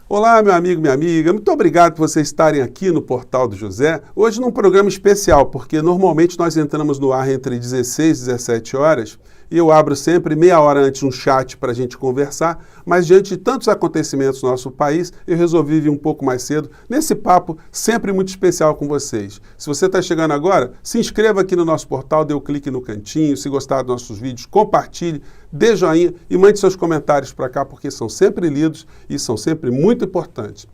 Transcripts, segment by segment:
Olá, meu amigo, minha amiga. Muito obrigado por vocês estarem aqui no Portal do José. Hoje num programa especial, porque normalmente nós entramos no ar entre 16 e 17 horas e eu abro sempre meia hora antes um chat para a gente conversar, mas diante de tantos acontecimentos no nosso país, eu resolvi vir um pouco mais cedo nesse papo sempre muito especial com vocês. Se você está chegando agora, se inscreva aqui no nosso portal, dê o clique no cantinho, se gostar dos nossos vídeos, compartilhe, dê joinha e mande seus comentários para cá, porque são sempre lidos e são sempre muito importantes.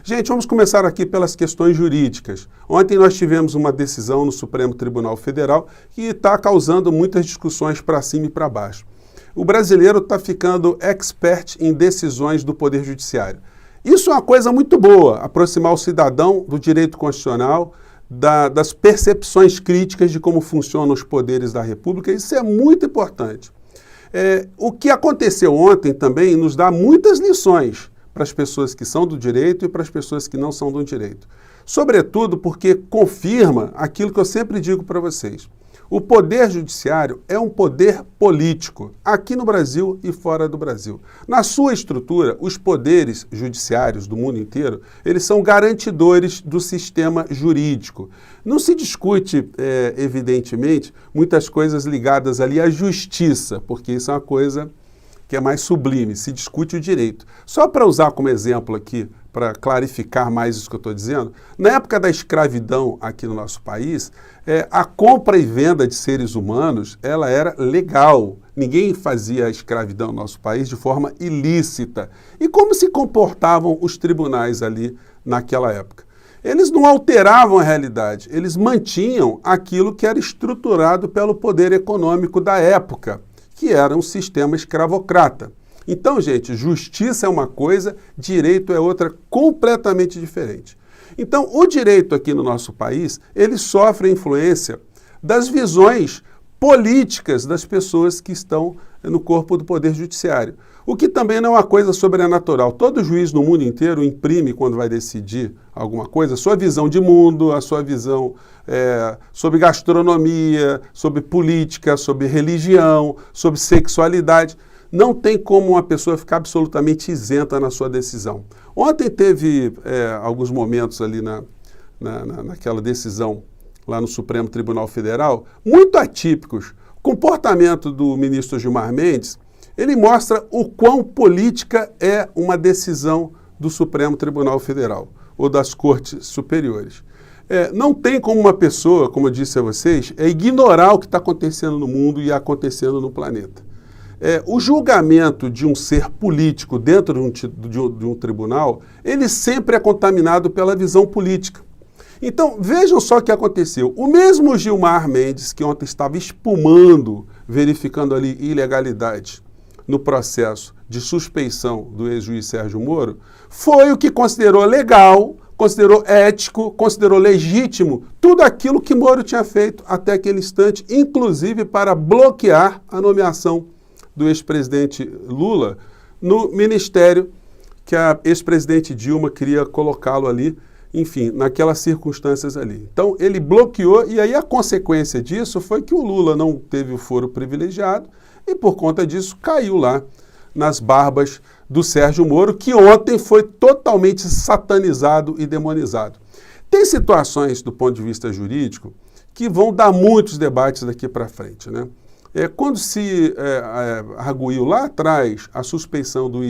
Gente, vamos começar aqui pelas questões jurídicas. Ontem nós tivemos uma decisão no Supremo Tribunal Federal que está causando muitas discussões para cima e para baixo. O brasileiro está ficando expert em decisões do Poder Judiciário. Isso é uma coisa muito boa, aproximar o cidadão do direito constitucional, das percepções críticas de como funcionam os poderes da República. Isso é muito importante. O que aconteceu ontem também nos dá muitas lições para as pessoas que são do direito e para as pessoas que não são do direito. Sobretudo porque confirma aquilo que eu sempre digo para vocês. O poder judiciário é um poder político, aqui no Brasil e fora do Brasil. Na sua estrutura, os poderes judiciários do mundo inteiro, eles são garantidores do sistema jurídico. Não se discute, evidentemente, muitas coisas ligadas ali à justiça, porque isso é uma coisa que é mais sublime, se discute o direito. Só para usar como exemplo aqui, para clarificar mais isso que eu estou dizendo, na época da escravidão aqui no nosso país, a compra e venda de seres humanos, ela era legal. Ninguém fazia a escravidão no nosso país de forma ilícita. E como se comportavam os tribunais ali naquela época? Eles não alteravam a realidade, eles mantinham aquilo que era estruturado pelo poder econômico da época, que era um sistema escravocrata. Então, gente, justiça é uma coisa, direito é outra completamente diferente. Então, o direito aqui no nosso país, ele sofre a influência das visões políticas das pessoas que estão no corpo do Poder Judiciário. O que também não é uma coisa sobrenatural. Todo juiz no mundo inteiro imprime, quando vai decidir alguma coisa, a sua visão de mundo, a sua visão sobre gastronomia, sobre política, sobre religião, sobre sexualidade. Não tem como uma pessoa ficar absolutamente isenta na sua decisão. Ontem teve alguns momentos ali naquela decisão lá no Supremo Tribunal Federal, muito atípicos. O comportamento do ministro Gilmar Mendes, ele mostra o quão política é uma decisão do Supremo Tribunal Federal ou das Cortes Superiores. Não tem como uma pessoa, como eu disse a vocês, ignorar o que está acontecendo no mundo e acontecendo no planeta. O julgamento de um ser político dentro de um tribunal, ele sempre é contaminado pela visão política. Então, vejam só o que aconteceu. O mesmo Gilmar Mendes, que ontem estava espumando, verificando ali ilegalidade no processo de suspeição do ex-juiz Sérgio Moro, foi o que considerou legal, considerou ético, considerou legítimo tudo aquilo que Moro tinha feito até aquele instante, inclusive para bloquear a nomeação do ex-presidente Lula no ministério que a ex-presidente Dilma queria colocá-lo ali, enfim, naquelas circunstâncias ali. Então, ele bloqueou e aí a consequência disso foi que o Lula não teve o foro privilegiado e, por conta disso, caiu lá nas barbas do Sérgio Moro, que ontem foi totalmente satanizado e demonizado. Tem situações, do ponto de vista jurídico, que vão dar muitos debates daqui para frente, né? Quando se arguiu lá atrás a suspeição do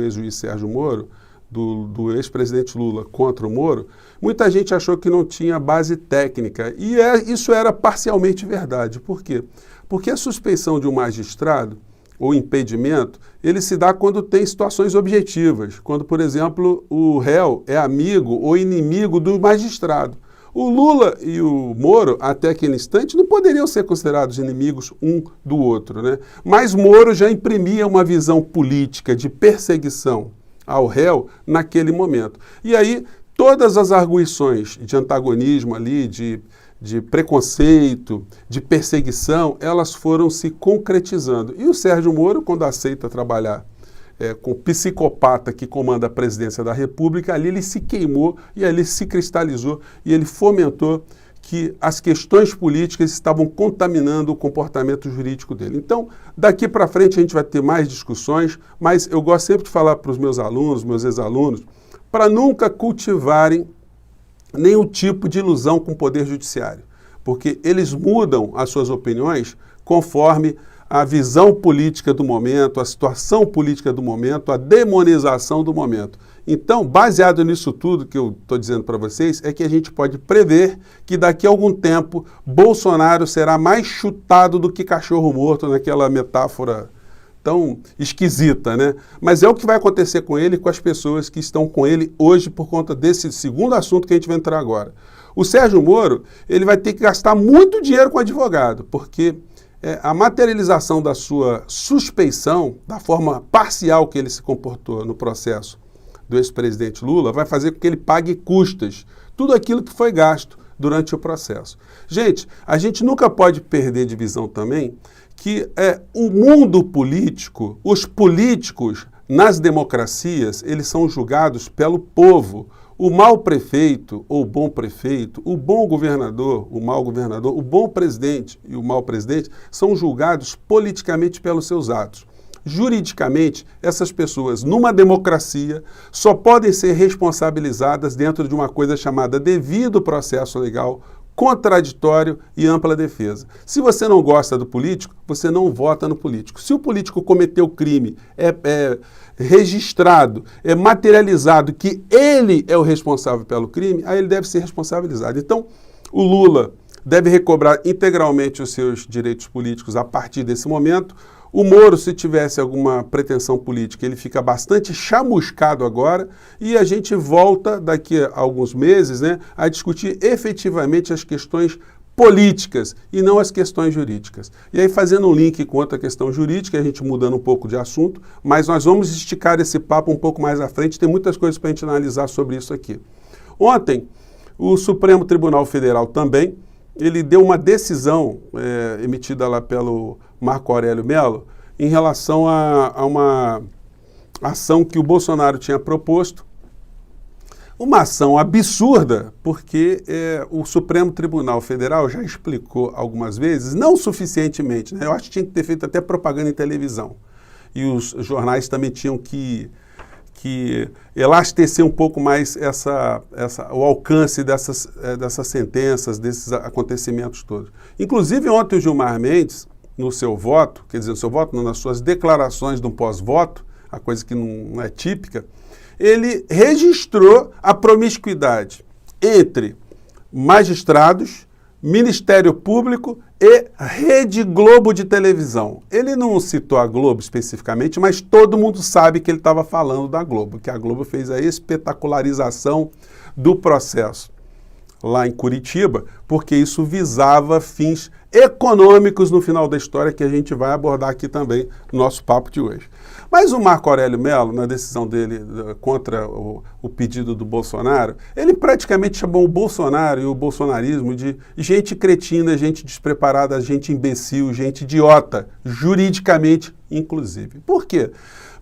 ex-juiz Sérgio Moro, do ex-presidente Lula contra o Moro, muita gente achou que não tinha base técnica. E isso era parcialmente verdade. Por quê? Porque a suspeição de um magistrado, ou impedimento, ele se dá quando tem situações objetivas. Quando, por exemplo, o réu é amigo ou inimigo do magistrado. O Lula e o Moro, até aquele instante, não poderiam ser considerados inimigos um do outro, né? Mas Moro já imprimia uma visão política de perseguição ao réu naquele momento. E aí, todas as arguições de antagonismo ali, de preconceito, de perseguição, elas foram se concretizando. E o Sérgio Moro, quando aceita trabalhar com o psicopata que comanda a presidência da República, ali ele se queimou e ali se cristalizou e ele fomentou que as questões políticas estavam contaminando o comportamento jurídico dele. Então, daqui para frente a gente vai ter mais discussões, mas eu gosto sempre de falar para os meus alunos, meus ex-alunos, para nunca cultivarem nenhum tipo de ilusão com o Poder Judiciário, porque eles mudam as suas opiniões conforme a visão política do momento, a situação política do momento, a demonização do momento. Então, baseado nisso tudo que eu estou dizendo para vocês, é que a gente pode prever que daqui a algum tempo Bolsonaro será mais chutado do que cachorro morto, naquela metáfora tão esquisita, né? Mas é o que vai acontecer com ele e com as pessoas que estão com ele hoje por conta desse segundo assunto que a gente vai entrar agora. O Sérgio Moro, ele vai ter que gastar muito dinheiro com advogado, porque a materialização da sua suspeição, da forma parcial que ele se comportou no processo do ex-presidente Lula, vai fazer com que ele pague custas, tudo aquilo que foi gasto durante o processo. Gente, a gente nunca pode perder de visão também que o mundo político, os políticos nas democracias, eles são julgados pelo povo. O mau prefeito ou bom prefeito, o bom governador, o mau governador, o bom presidente e o mau presidente são julgados politicamente pelos seus atos. Juridicamente, essas pessoas, numa democracia, só podem ser responsabilizadas dentro de uma coisa chamada devido processo legal, contraditório e ampla defesa. Se você não gosta do político, você não vota no político. Se o político cometeu crime, registrado, materializado que ele é o responsável pelo crime, aí ele deve ser responsabilizado. Então, o Lula deve recobrar integralmente os seus direitos políticos a partir desse momento. O Moro, se tivesse alguma pretensão política, ele fica bastante chamuscado agora e a gente volta daqui a alguns meses, né, a discutir efetivamente as questões políticas e não as questões jurídicas. E aí, fazendo um link com outra questão jurídica, a gente mudando um pouco de assunto, mas nós vamos esticar esse papo um pouco mais à frente, tem muitas coisas para a gente analisar sobre isso aqui. Ontem, o Supremo Tribunal Federal também, ele deu uma decisão emitida lá pelo Marco Aurélio Mello em relação a uma ação que o Bolsonaro tinha proposto, uma ação absurda, porque o Supremo Tribunal Federal já explicou algumas vezes, não suficientemente, né? Eu acho que tinha que ter feito até propaganda em televisão, e os jornais também tinham que elastecer um pouco mais o alcance dessas sentenças, desses acontecimentos todos. Inclusive, ontem o Gilmar Mendes, no seu voto, quer dizer, no seu voto, não, nas suas declarações do pós-voto, a coisa que não é típica, ele registrou a promiscuidade entre magistrados, Ministério Público e Rede Globo de televisão. Ele não citou a Globo especificamente, mas todo mundo sabe que ele estava falando da Globo, que a Globo fez a espetacularização do processo lá em Curitiba, porque isso visava fins econômicos no final da história, que a gente vai abordar aqui também no nosso papo de hoje. Mas o Marco Aurélio Mello, na decisão dele contra o pedido do Bolsonaro, ele praticamente chamou o Bolsonaro e o bolsonarismo de gente cretina, gente despreparada, gente imbecil, gente idiota, juridicamente inclusive. Por quê?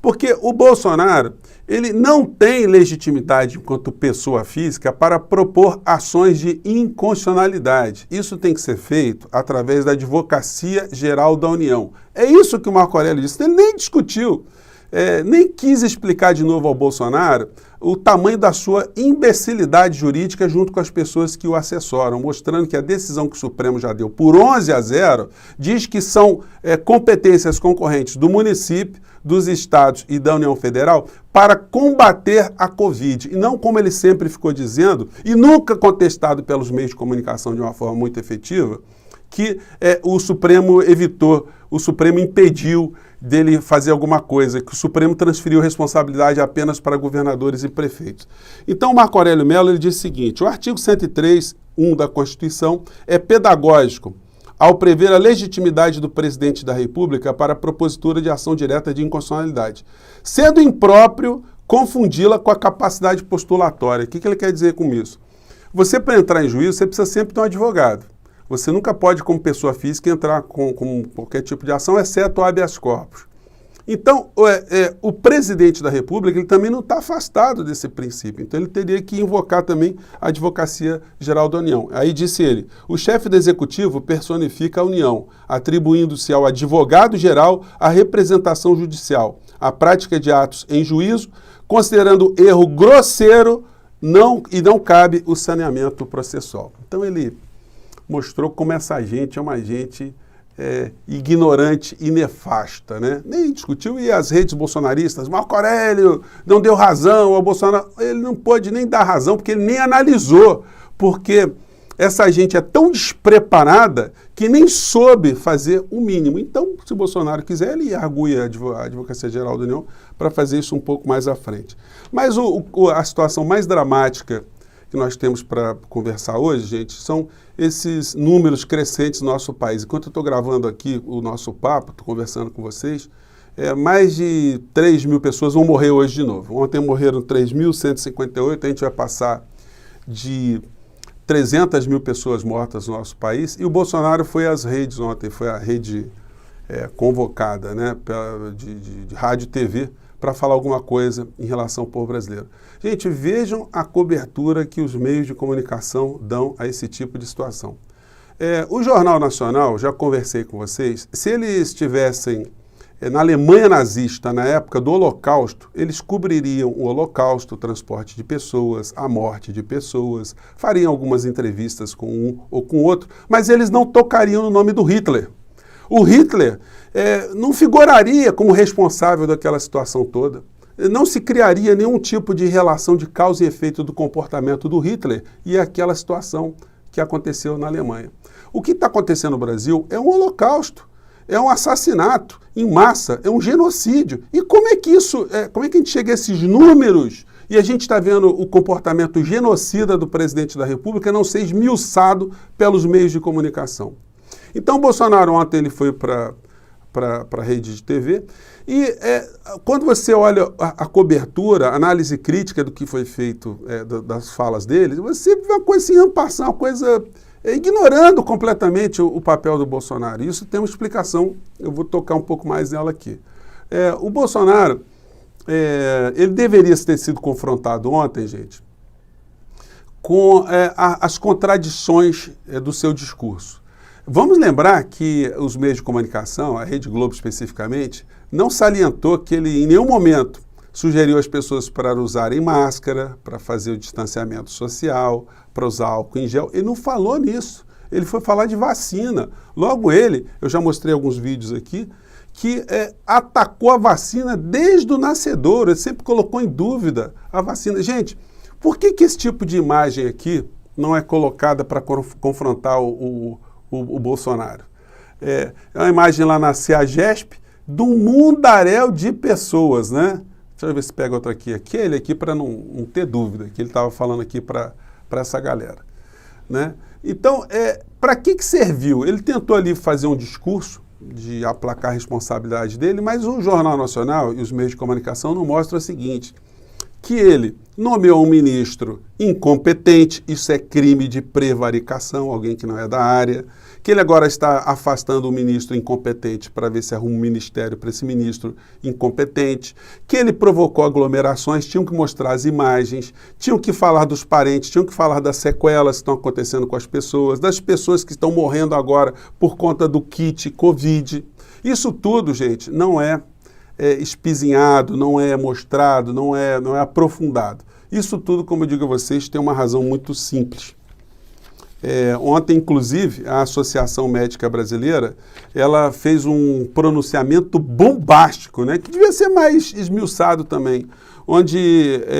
Porque o Bolsonaro, ele não tem legitimidade enquanto pessoa física para propor ações de inconstitucionalidade. Isso tem que ser feito através da Advocacia Geral da União. É isso que o Marco Aurélio disse. Ele nem discutiu, nem quis explicar de novo ao Bolsonaro o tamanho da sua imbecilidade jurídica junto com as pessoas que o assessoram, mostrando que a decisão que o Supremo já deu por 11-0 diz que são competências concorrentes do município, dos estados e da União Federal para combater a Covid. E não como ele sempre ficou dizendo, e nunca contestado pelos meios de comunicação de uma forma muito efetiva, que o Supremo evitou, o Supremo impediu dele fazer alguma coisa, que o Supremo transferiu responsabilidade apenas para governadores e prefeitos. Então, o Marco Aurélio Mello ele diz o seguinte: o artigo 103(1) da Constituição é pedagógico ao prever a legitimidade do presidente da República para a propositura de ação direta de inconstitucionalidade, sendo impróprio confundi-la com a capacidade postulatória. O que ele quer dizer com isso? Você, para entrar em juízo, você precisa sempre ter um advogado. Você nunca pode, como pessoa física, entrar com qualquer tipo de ação, exceto o habeas corpus. Então, o presidente da República ele também não está afastado desse princípio. Então, ele teria que invocar também a Advocacia Geral da União. Aí disse ele: o chefe do Executivo personifica a União, atribuindo-se ao advogado-geral a representação judicial, a prática de atos em juízo, considerando erro grosseiro não cabe o saneamento processual. Então ele mostrou como essa gente é uma gente ignorante e nefasta, né? Nem discutiu, e as redes bolsonaristas, Marco Aurélio não deu razão ao Bolsonaro, ele não pôde nem dar razão, porque ele nem analisou, porque essa gente é tão despreparada que nem soube fazer o mínimo. Então, se o Bolsonaro quiser, ele argui a Advocacia Geral da União para fazer isso um pouco mais à frente. Mas a situação mais dramática que nós temos para conversar hoje, gente, são esses números crescentes no nosso país. Enquanto eu estou gravando aqui o nosso papo, estou conversando com vocês, mais de 3 mil pessoas vão morrer hoje de novo. Ontem morreram 3.158, a gente vai passar de 300 mil pessoas mortas no nosso país, e o Bolsonaro foi às redes ontem, foi a rede convocada, né, de rádio e TV, para falar alguma coisa em relação ao povo brasileiro. Gente, vejam a cobertura que os meios de comunicação dão a esse tipo de situação. O Jornal Nacional, já conversei com vocês, se eles estivessem na Alemanha nazista, na época do Holocausto, eles cobririam o Holocausto, o transporte de pessoas, a morte de pessoas, fariam algumas entrevistas com um ou com outro, mas eles não tocariam no nome do Hitler. O Hitler não figuraria como responsável daquela situação toda. Não se criaria nenhum tipo de relação de causa e efeito do comportamento do Hitler e aquela situação que aconteceu na Alemanha. O que está acontecendo no Brasil é um holocausto, é um assassinato em massa, é um genocídio. E como é que a gente chega a esses números e a gente está vendo o comportamento genocida do presidente da República não ser esmiuçado pelos meios de comunicação? Então, o Bolsonaro ontem ele foi para a rede de TV e quando você olha a cobertura, a análise crítica do que foi feito das falas dele, você vê uma coisa assim, uma coisa ignorando completamente o papel do Bolsonaro. Isso tem uma explicação, eu vou tocar um pouco mais nela aqui. O Bolsonaro, ele deveria ter sido confrontado ontem, gente, com as contradições do seu discurso. Vamos lembrar que os meios de comunicação, a Rede Globo especificamente, não salientou que ele em nenhum momento sugeriu às pessoas para usarem máscara, para fazer o distanciamento social, para usar álcool em gel. Ele não falou nisso. Ele foi falar de vacina. Logo ele, eu já mostrei alguns vídeos aqui, que atacou a vacina desde o nascedouro. Ele sempre colocou em dúvida a vacina. Gente, por que esse tipo de imagem aqui não é colocada para confrontar o Bolsonaro? É uma imagem lá na CEAGESP de um mundaréu de pessoas, né? Deixa eu ver se pega outra aqui. Aquele aqui para não ter dúvida, que ele estava falando aqui para essa galera, né? Então, para que serviu? Ele tentou ali fazer um discurso de aplacar a responsabilidade dele, mas o Jornal Nacional e os meios de comunicação não mostram o seguinte, que ele nomeou um ministro incompetente, isso é crime de prevaricação, alguém que não é da área, que ele agora está afastando o ministro incompetente para ver se arruma um ministério para esse ministro incompetente, que ele provocou aglomerações, tinham que mostrar as imagens, tinham que falar dos parentes, tinham que falar das sequelas que estão acontecendo com as pessoas, das pessoas que estão morrendo agora por conta do kit Covid. Isso tudo, gente, não é espizinhado, não é mostrado, não é aprofundado. Isso tudo, como eu digo a vocês, tem uma razão muito simples. Ontem, inclusive, a Associação Médica Brasileira, ela fez um pronunciamento bombástico, né, que devia ser mais esmiuçado também, onde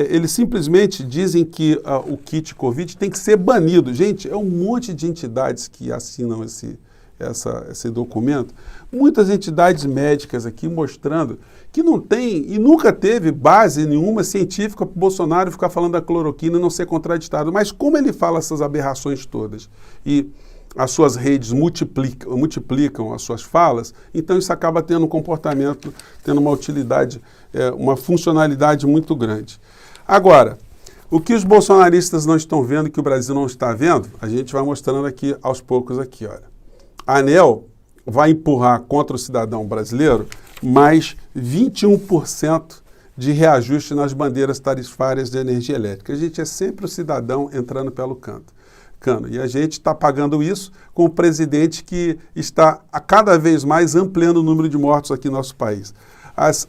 eles simplesmente dizem que o kit Covid tem que ser banido. Gente, é um monte de entidades que assinam esse documento, muitas entidades médicas aqui mostrando que não tem e nunca teve base nenhuma científica para o Bolsonaro ficar falando da cloroquina e não ser contraditado. Mas como ele fala essas aberrações todas e as suas redes multiplicam as suas falas, então isso acaba tendo um comportamento, tendo uma utilidade, uma funcionalidade muito grande. Agora, o que os bolsonaristas não estão vendo, que o Brasil não está vendo, a gente vai mostrando aqui aos poucos aqui, olha. A ANEEL vai empurrar contra o cidadão brasileiro mais 21% de reajuste nas bandeiras tarifárias de energia elétrica. A gente é sempre o cidadão entrando pelo cano. E a gente está pagando isso com o presidente que está a cada vez mais ampliando o número de mortos aqui no nosso país. As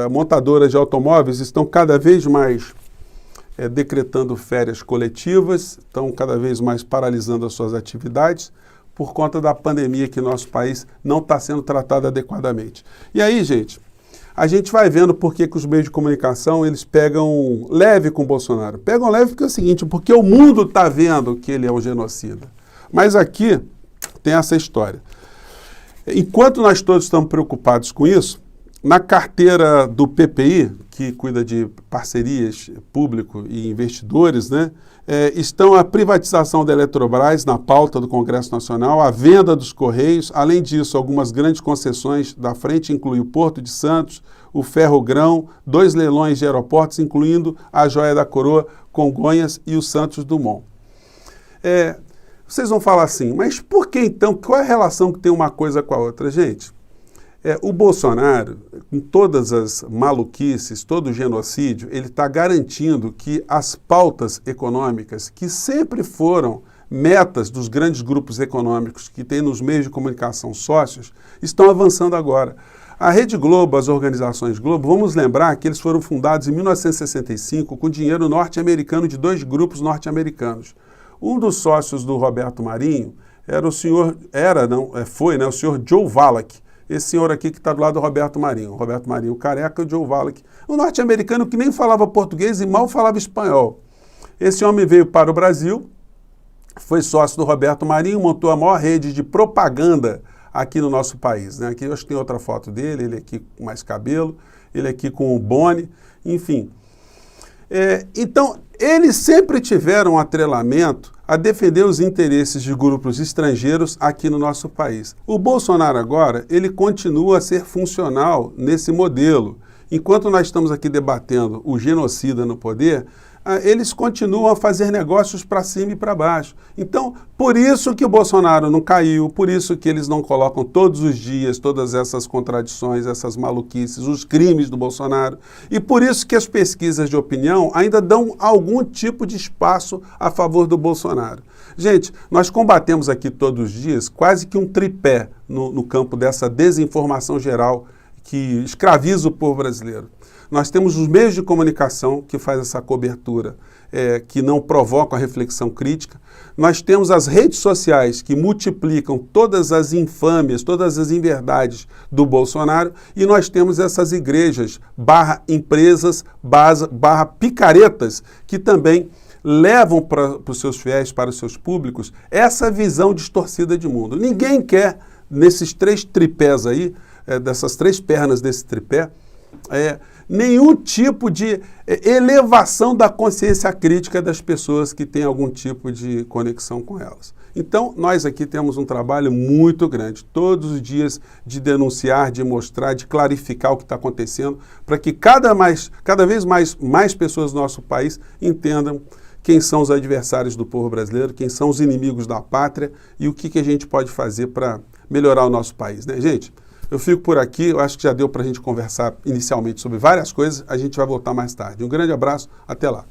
montadoras de automóveis estão cada vez mais decretando férias coletivas, estão cada vez mais paralisando as suas atividades por conta da pandemia que nosso país não está sendo tratado adequadamente. E aí, gente, a gente vai vendo por que os meios de comunicação eles pegam leve com o Bolsonaro. Pegam leve porque é o seguinte, porque o mundo está vendo que ele é um genocida. Mas aqui tem essa história. Enquanto nós todos estamos preocupados com isso, na carteira do PPI, que cuida de parcerias público e investidores, né, estão a privatização da Eletrobras na pauta do Congresso Nacional, a venda dos Correios, além disso, algumas grandes concessões da frente, inclui o Porto de Santos, o Ferrogrão, 2 leilões de aeroportos, incluindo a Joia da Coroa, Congonhas e o Santos Dumont. Vocês vão falar assim, mas por que então, qual é a relação que tem uma coisa com a outra? Gente, o Bolsonaro, com todas as maluquices, todo o genocídio, ele está garantindo que as pautas econômicas, que sempre foram metas dos grandes grupos econômicos que tem nos meios de comunicação sócios, estão avançando agora. A Rede Globo, as organizações Globo, vamos lembrar que eles foram fundados em 1965 com dinheiro norte-americano de 2 grupos norte-americanos. Um dos sócios do Roberto Marinho era o senhor, o senhor Joe Wallach. Esse senhor aqui que está do lado do Roberto Marinho. O Roberto Marinho careca e o Joe Wallach. Um norte-americano que nem falava português e mal falava espanhol. Esse homem veio para o Brasil, foi sócio do Roberto Marinho, montou a maior rede de propaganda aqui no nosso país. Né? Aqui eu acho que tem outra foto dele, ele aqui com mais cabelo, ele aqui com o Boni, enfim. Então, eles sempre tiveram um atrelamento a defender os interesses de grupos estrangeiros aqui no nosso país. O Bolsonaro agora, ele continua a ser funcional nesse modelo. Enquanto nós estamos aqui debatendo o genocida no poder, eles continuam a fazer negócios para cima e para baixo. Então, por isso que o Bolsonaro não caiu, por isso que eles não colocam todos os dias todas essas contradições, essas maluquices, os crimes do Bolsonaro. E por isso que as pesquisas de opinião ainda dão algum tipo de espaço a favor do Bolsonaro. Gente, nós combatemos aqui todos os dias quase que um tripé no campo dessa desinformação geral que escraviza o povo brasileiro. Nós temos os meios de comunicação que fazem essa cobertura, que não provocam a reflexão crítica. Nós temos as redes sociais que multiplicam todas as infâmias, todas as inverdades do Bolsonaro. E nós temos essas igrejas, /empresas, /picaretas, que também levam para os seus fiéis, para os seus públicos, essa visão distorcida de mundo. Ninguém quer, nesses 3 tripés aí, dessas 3 pernas desse tripé, nenhum tipo de elevação da consciência crítica das pessoas que têm algum tipo de conexão com elas. Então, nós aqui temos um trabalho muito grande, todos os dias, de denunciar, de mostrar, de clarificar o que está acontecendo, para que cada vez mais pessoas do nosso país entendam quem são os adversários do povo brasileiro, quem são os inimigos da pátria e o que a gente pode fazer para melhorar o nosso país, né, gente? Eu fico por aqui, eu acho que já deu para a gente conversar inicialmente sobre várias coisas, a gente vai voltar mais tarde. Um grande abraço, até lá.